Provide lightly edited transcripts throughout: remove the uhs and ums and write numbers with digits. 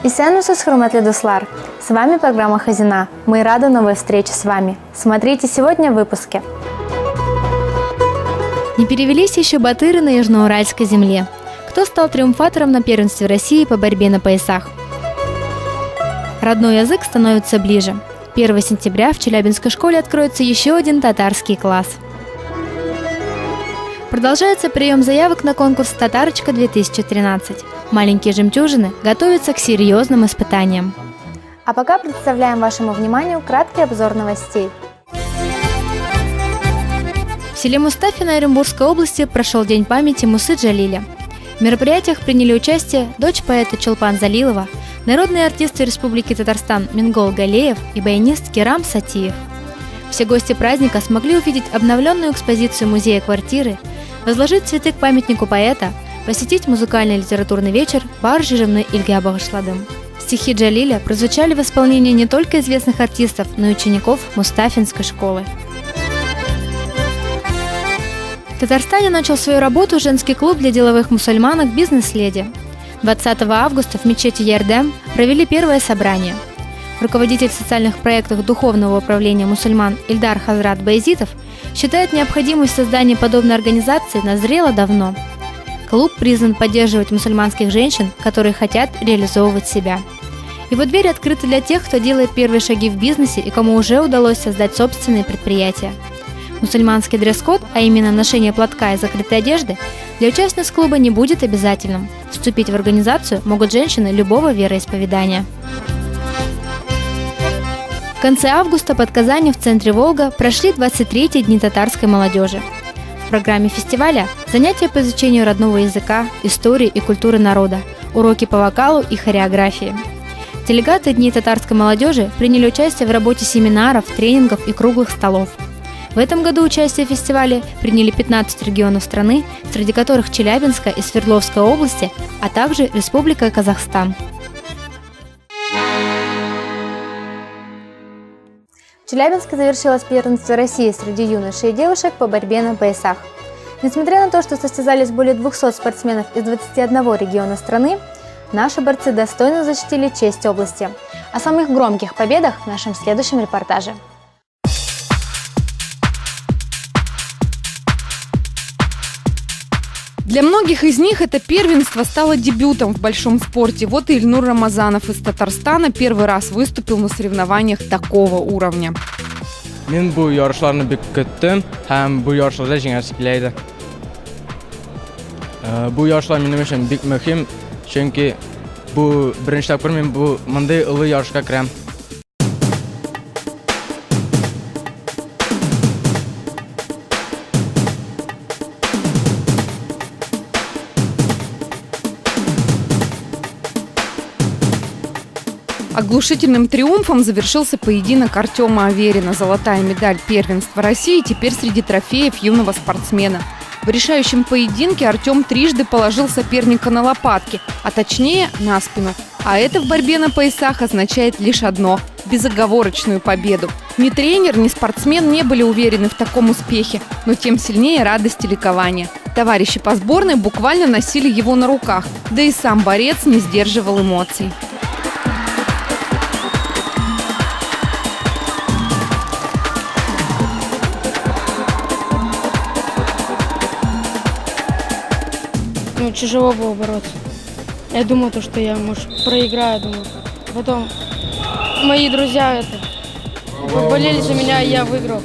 Исенусус хурматлы дуслар. С вами программа Хазина. Мы рады новой встрече с вами. Смотрите сегодня в выпуске. Не перевелись еще батыры на южноуральской земле. Кто стал триумфатором на первенстве России по борьбе на поясах? Родной язык становится ближе. 1 сентября в Челябинской школе откроется еще один татарский класс. Продолжается прием заявок на конкурс «Татарочка-2013». Маленькие жемчужины готовятся к серьезным испытаниям. А пока представляем вашему вниманию краткий обзор новостей. В селе Мустафино Оренбургской области прошел День памяти Мусы Джалиля. В мероприятиях приняли участие дочь поэта Чолпан Залилова, народные артисты Республики Татарстан Мингол Галеев и баянист Керам Сатиев. Все гости праздника смогли увидеть обновленную экспозицию музея-квартиры, возложить цветы к памятнику поэта, посетить музыкальный и литературный вечер «Бар жирымны Ильгя Багышладым». Стихи Джалиля прозвучали в исполнении не только известных артистов, но и учеников Мустафинской школы. В Татарстане начал свою работу женский клуб для деловых мусульманок «Бизнес-леди». 20 августа в мечети Ярдем провели первое собрание. Руководитель социальных проектов Духовного управления мусульман Ильдар Хазрат Баязитов считает необходимость создания подобной организации назрела давно. Клуб призван поддерживать мусульманских женщин, которые хотят реализовывать себя. Его двери открыты для тех, кто делает первые шаги в бизнесе и кому уже удалось создать собственные предприятия. Мусульманский дресс-код, а именно ношение платка и закрытой одежды, для участниц клуба не будет обязательным. Вступить в организацию могут женщины любого вероисповедания. В конце августа под Казанью в центре Волга прошли 23-й дни татарской молодежи. В программе фестиваля занятия по изучению родного языка, истории и культуры народа, уроки по вокалу и хореографии. Делегаты Дней татарской молодежи приняли участие в работе семинаров, тренингов и круглых столов. В этом году участие в фестивале приняли 15 регионов страны, среди которых Челябинская и Свердловская области, а также Республика Казахстан. В Челябинске завершилось первенство России среди юношей и девушек по борьбе на поясах. Несмотря на то, что состязались более 200 спортсменов из 21 региона страны, наши борцы достойно защитили честь области. О самых громких победах в нашем следующем репортаже. Для многих из них это первенство стало дебютом в большом спорте. Вот и Ильнур Рамазанов из Татарстана первый раз выступил на соревнованиях такого уровня. Мен бу ярышларны бик көттем һәм бу ярышларда җиңәргә теләйдем. Бу ярышлар минем өчен бик мөһим, чөнки бу беренче тапкыр мин бу мондый улы ярышка керәм. Оглушительным триумфом завершился поединок Артема Аверина. Золотая медаль первенства России теперь среди трофеев юного спортсмена. В решающем поединке Артем трижды положил соперника на лопатки, а точнее на спину. А это в борьбе на поясах означает лишь одно – безоговорочную победу. Ни тренер, ни спортсмен не были уверены в таком успехе, но тем сильнее радость и ликование. Товарищи по сборной буквально носили его на руках, да и сам борец не сдерживал эмоций. Тяжело было бороться. Я думал, что я, может, проиграю, думаю. Потом мои друзья болели за меня, и я выиграл.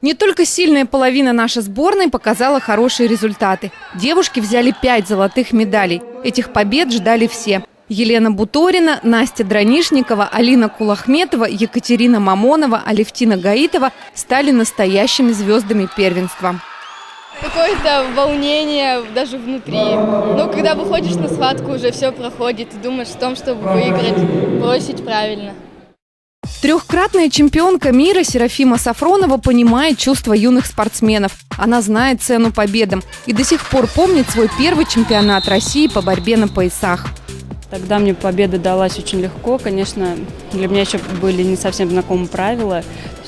Не только сильная половина нашей сборной показала хорошие результаты. Девушки взяли 5 золотых медалей. Этих побед ждали все. Елена Буторина, Настя Дранишникова, Алина Кулахметова, Екатерина Мамонова, Алевтина Гаитова стали настоящими звездами первенства. Какое-то волнение даже внутри. Но когда выходишь на схватку, уже все проходит. И думаешь о том, чтобы выиграть, бросить правильно. Трехкратная чемпионка мира Серафима Сафронова понимает чувства юных спортсменов. Она знает цену победам и до сих пор помнит свой первый чемпионат России по борьбе на поясах. Тогда мне победа далась очень легко. Конечно, для меня еще были не совсем знакомы правила.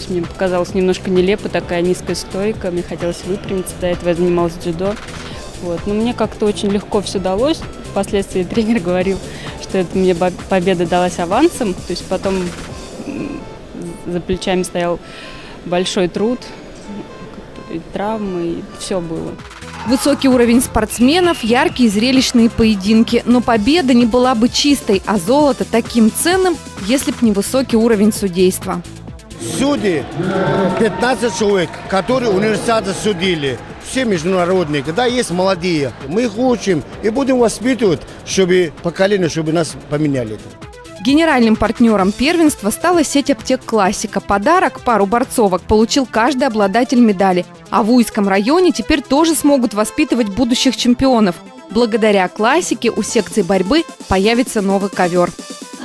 Мне показалось немножко нелепо такая низкая стойка. Мне хотелось выпрямиться. До этого я занималась дзюдо. Вот. Но мне как-то очень легко все далось. Впоследствии тренер говорил, что это мне победа далась авансом. То есть потом за плечами стоял большой труд, и травмы, и все было. Высокий уровень спортсменов, яркие зрелищные поединки. Но победа не была бы чистой, а золото таким ценным, если б не высокий уровень судейства. Судьи, 15 человек, которые университеты судили, все международные, когда есть молодые, мы их учим и будем воспитывать, чтобы поколение, чтобы нас поменяли. Генеральным партнером первенства стала сеть аптек «Классика». Подарок – пару борцовок получил каждый обладатель медали. А в Уйском районе теперь тоже смогут воспитывать будущих чемпионов. Благодаря «Классике» у секции борьбы появится новый ковер.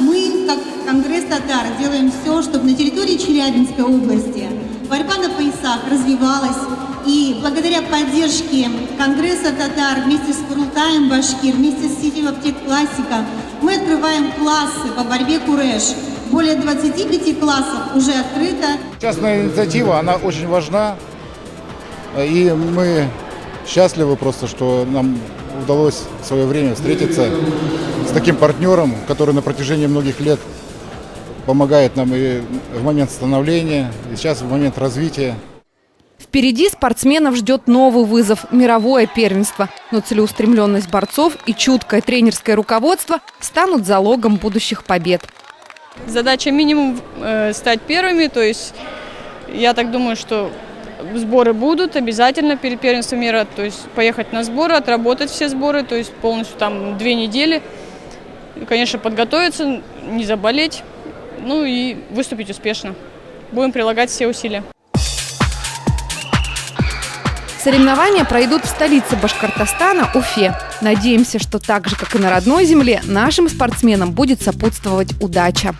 Мы, как Конгресс татар, делаем все, чтобы на территории Челябинской области борьба на поясах развивалась. И благодаря поддержке Конгресса татар вместе с Курултаем Башкир, вместе с сетью аптек «Классика» мы открываем классы по борьбе куреш. Более 25 классов уже открыто. Частная инициатива, она очень важна. И мы счастливы просто, что нам удалось в свое время встретиться с таким партнером, который на протяжении многих лет помогает нам и в момент становления, и сейчас в момент развития. Впереди спортсменов ждет новый вызов – мировое первенство. Но целеустремленность борцов и чуткое тренерское руководство станут залогом будущих побед. Задача минимум стать первыми, то есть я так думаю, что сборы будут обязательно перед первенством мира, то есть поехать на сборы, отработать все сборы, то есть полностью там 2 недели. И, конечно, подготовиться, не заболеть, ну и выступить успешно. Будем прилагать все усилия. Соревнования пройдут в столице Башкортостана – Уфе. Надеемся, что так же, как и на родной земле, нашим спортсменам будет сопутствовать удача.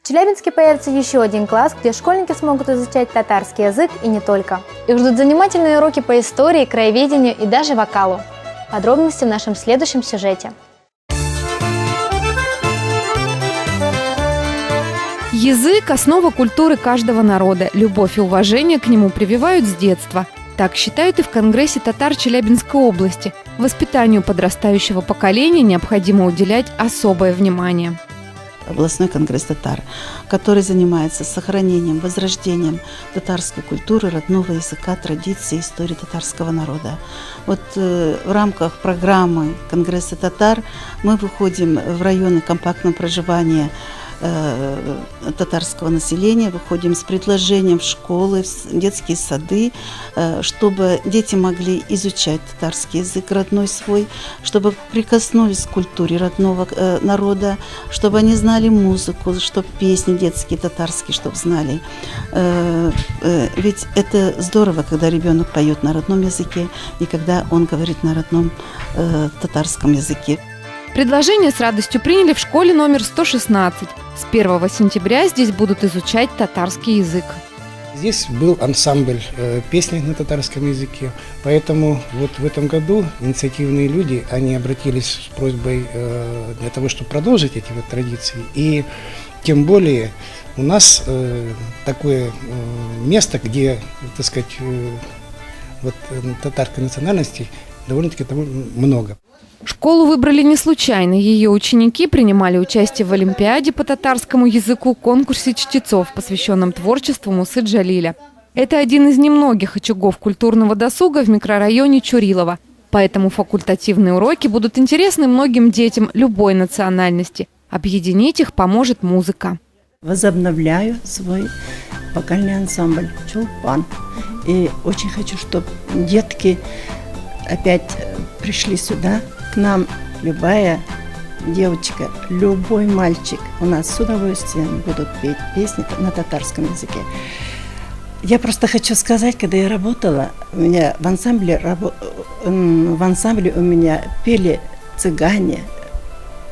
В Челябинске появится еще один класс, где школьники смогут изучать татарский язык и не только. Их ждут занимательные уроки по истории, краеведению и даже вокалу. Подробности в нашем следующем сюжете. Язык – основа культуры каждого народа. Любовь и уважение к нему прививают с детства. Так считают и в Конгрессе татар Челябинской области. Воспитанию подрастающего поколения необходимо уделять особое внимание. Областной конгресс татар, который занимается сохранением, возрождением татарской культуры, родного языка, традиций, истории татарского народа. Вот в рамках программы Конгресса татар мы выходим в районы компактного проживания татарского населения, выходим с предложением в школы, в детские сады, чтобы дети могли изучать татарский язык родной свой, чтобы прикоснулись к культуре родного народа, чтобы они знали музыку, чтобы песни детские татарские, чтобы знали. Ведь это здорово, когда ребенок поет на родном языке и когда он говорит на родном татарском языке. Предложение с радостью приняли в школе номер 116. С 1 сентября здесь будут изучать татарский язык. Здесь был ансамбль песни на татарском языке, поэтому вот в этом году инициативные люди, они обратились с просьбой для того, чтобы продолжить эти вот традиции. И тем более у нас такое место, где, так сказать, вот татарской национальности довольно-таки много. Школу выбрали не случайно. Ее ученики принимали участие в Олимпиаде по татарскому языку, конкурсе чтецов, посвященном творчеству Мусы Джалиля. Это один из немногих очагов культурного досуга в микрорайоне Чурилово. Поэтому факультативные уроки будут интересны многим детям любой национальности. Объединить их поможет музыка. Возобновляю свой вокальный ансамбль «Чулпан». И очень хочу, чтобы детки опять пришли сюда, к нам. Любая девочка, любой мальчик у нас с удовольствием будут петь песни на татарском языке. Я просто хочу сказать, когда я работала, у меня в ансамбле у меня пели цыгане,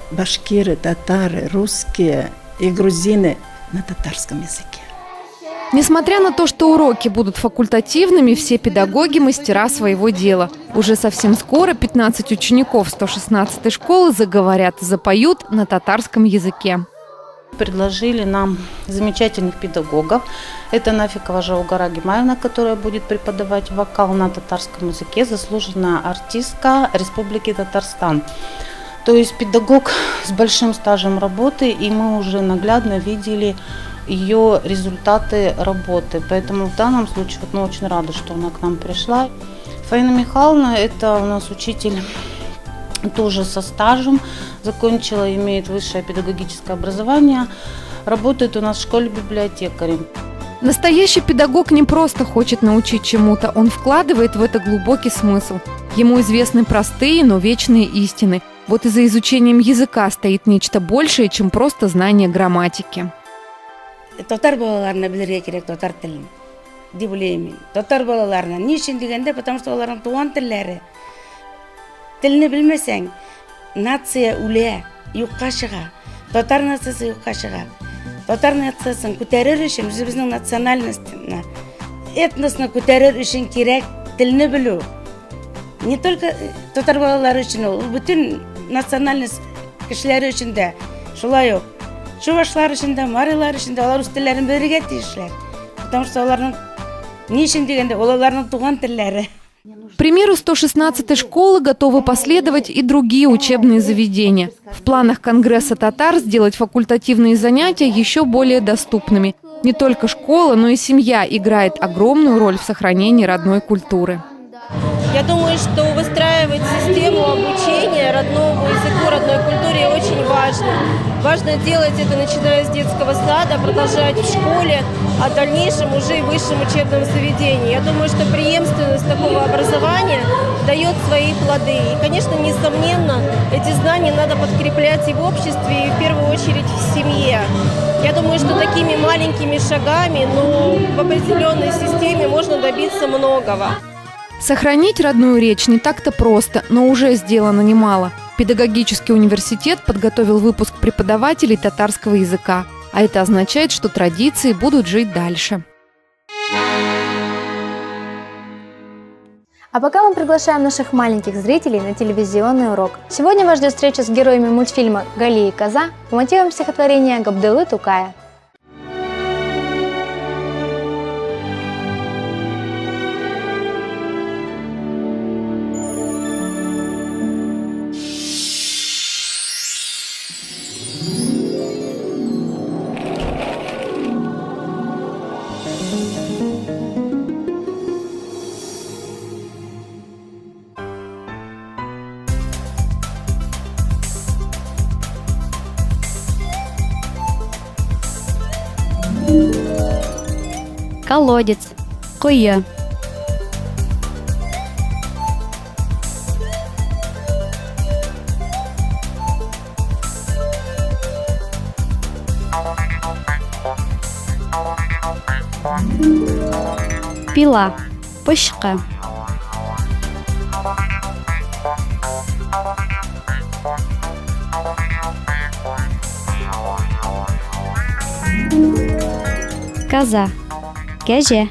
башкиры, татары, русские и грузины на татарском языке. Несмотря на то, что уроки будут факультативными, все педагоги – мастера своего дела. Уже совсем скоро 15 учеников 116-й школы заговорят и запоют на татарском языке. Предложили нам замечательных педагогов. Это Нафикова Жаугара Гимаевна, которая будет преподавать вокал на татарском языке, заслуженная артистка Республики Татарстан. То есть педагог с большим стажем работы, и мы уже наглядно видели ее результаты работы. Поэтому в данном случае мы очень рады, что она к нам пришла. Фаина Михайловна – это у нас учитель тоже со стажем, закончила, имеет высшее педагогическое образование, работает у нас в школе библиотекарем. Настоящий педагог не просто хочет научить чему-то, он вкладывает в это глубокий смысл. Ему известны простые, но вечные истины. Вот и за изучением языка стоит нечто большее, чем просто знание грамматики. Татар балаларына билерге керек татар телин деп ойлаймын. Татар балаларына не үшін дегенде, потому что олардың туған тілдері. Тілini білмесең, нация үле, юққа шыға. Татар нациясы юққа шыға. Татар нациясын көтерер үшін, біздің национальностьны, этносны көтерер үшін керек тілini білу. Не только татар балалары үшін, ол бүтін национальность кішілері үшін де шулай оқ. Чувашлар үшін де, марилар үшін де, олар өз тілдерін білерге тиішлер. Потому что олардың не үшін дегенде, олардың туған тілдері. К примеру 116-й школы готовы последовать и другие учебные заведения. В планах Конгресса татар сделать факультативные занятия еще более доступными. Не только школа, но и семья играет огромную роль в сохранении родной культуры. Я думаю, что выстраивать систему обучения родному языку, родной культуре очень важно. Важно делать это, начиная с детского сада, продолжать в школе, а в дальнейшем уже и в высшем учебном заведении. Я думаю, что преемственность такого образования дает свои плоды. И, конечно, несомненно, эти знания надо подкреплять и в обществе, и в первую очередь в семье. Я думаю, что такими маленькими шагами, но в определенной системе можно добиться многого. Сохранить родную речь не так-то просто, но уже сделано немало. Педагогический университет подготовил выпуск преподавателей татарского языка. А это означает, что традиции будут жить дальше. А пока мы приглашаем наших маленьких зрителей на телевизионный урок. Сегодня вас ждет встреча с героями мультфильма «Гали и коза» по мотивам стихотворения Габделы Тукая. Колодец, куя. Пила, пышка. Коза, кәже.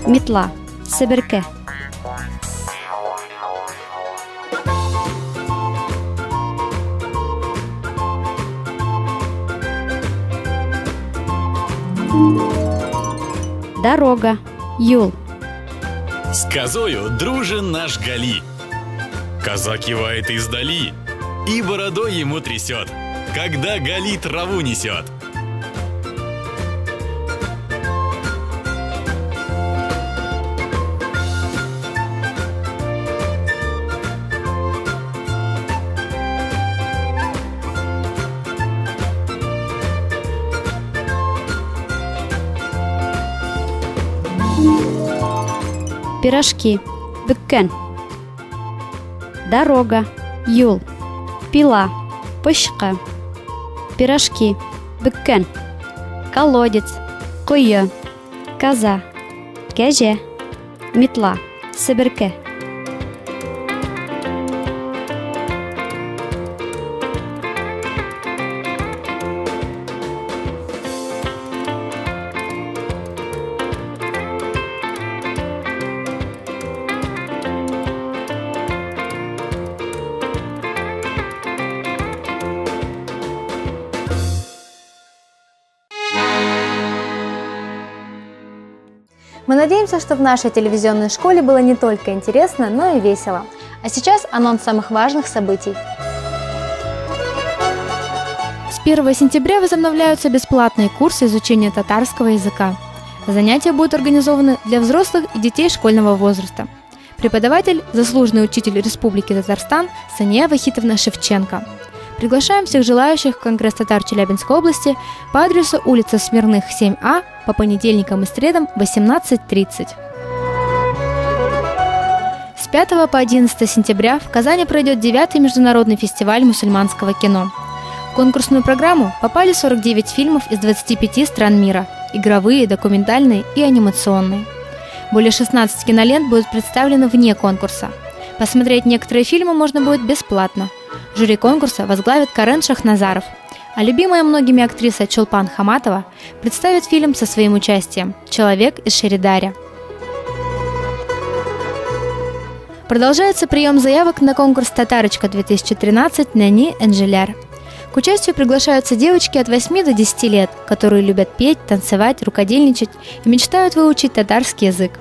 Метла, себерке. Дорога, юл. С козою дружен наш Гали. Коза кивает издали и бородой ему трясет, когда Гали траву несет. Пирожки, беккен. Дорога, юл. Пила, пышка. Пирожки, беккен. Колодец, куя. Коза, кәже. Метла, себерке. Мы надеемся, что в нашей телевизионной школе было не только интересно, но и весело. А сейчас анонс самых важных событий. С 1 сентября возобновляются бесплатные курсы изучения татарского языка. Занятия будут организованы для взрослых и детей школьного возраста. Преподаватель – заслуженный учитель Республики Татарстан Сания Вахитовна Шевченко. Приглашаем всех желающих в Конгресс татар Челябинской области по адресу улица Смирных, 7А, по понедельникам и средам в 18:30. С 5 по 11 сентября в Казани пройдет 9-й международный фестиваль мусульманского кино. В конкурсную программу попали 49 фильмов из 25 стран мира – игровые, документальные и анимационные. Более 16 кинолент будут представлены вне конкурса. Посмотреть некоторые фильмы можно будет бесплатно. Жюри конкурса возглавит Карен Шахназаров, а любимая многими актриса Чулпан Хаматова представит фильм со своим участием «Человек из Шеридаря». Продолжается прием заявок на конкурс «Татарочка-2013» Нани Энжеляр. К участию приглашаются девочки от 8 до 10 лет, которые любят петь, танцевать, рукодельничать и мечтают выучить татарский язык.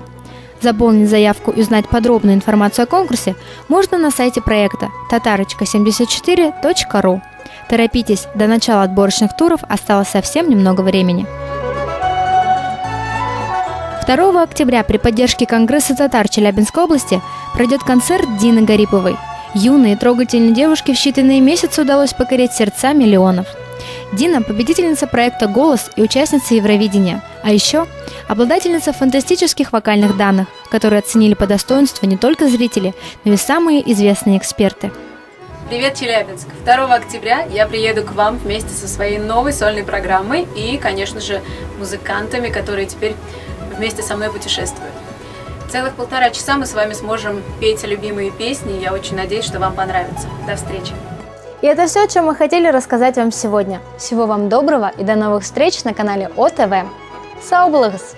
Заполнить заявку и узнать подробную информацию о конкурсе можно на сайте проекта tatarочка74.ru. Торопитесь, до начала отборочных туров осталось совсем немного времени. 2 октября при поддержке Конгресса татар Челябинской области пройдет концерт Дины Гариповой. Юной и трогательной девушке в считанные месяцы удалось покорить сердца миллионов. Дина – победительница проекта «Голос» и участница Евровидения, а еще обладательница фантастических вокальных данных, которые оценили по достоинству не только зрители, но и самые известные эксперты. Привет, Челябинск! 2 октября я приеду к вам вместе со своей новой сольной программой и, конечно же, музыкантами, которые теперь вместе со мной путешествуют. Целых 1,5 часа мы с вами сможем петь любимые песни, и я очень надеюсь, что вам понравится. До встречи! И это все, о чем мы хотели рассказать вам сегодня. Всего вам доброго и до новых встреч на канале ОТВ. Сау булыгыз!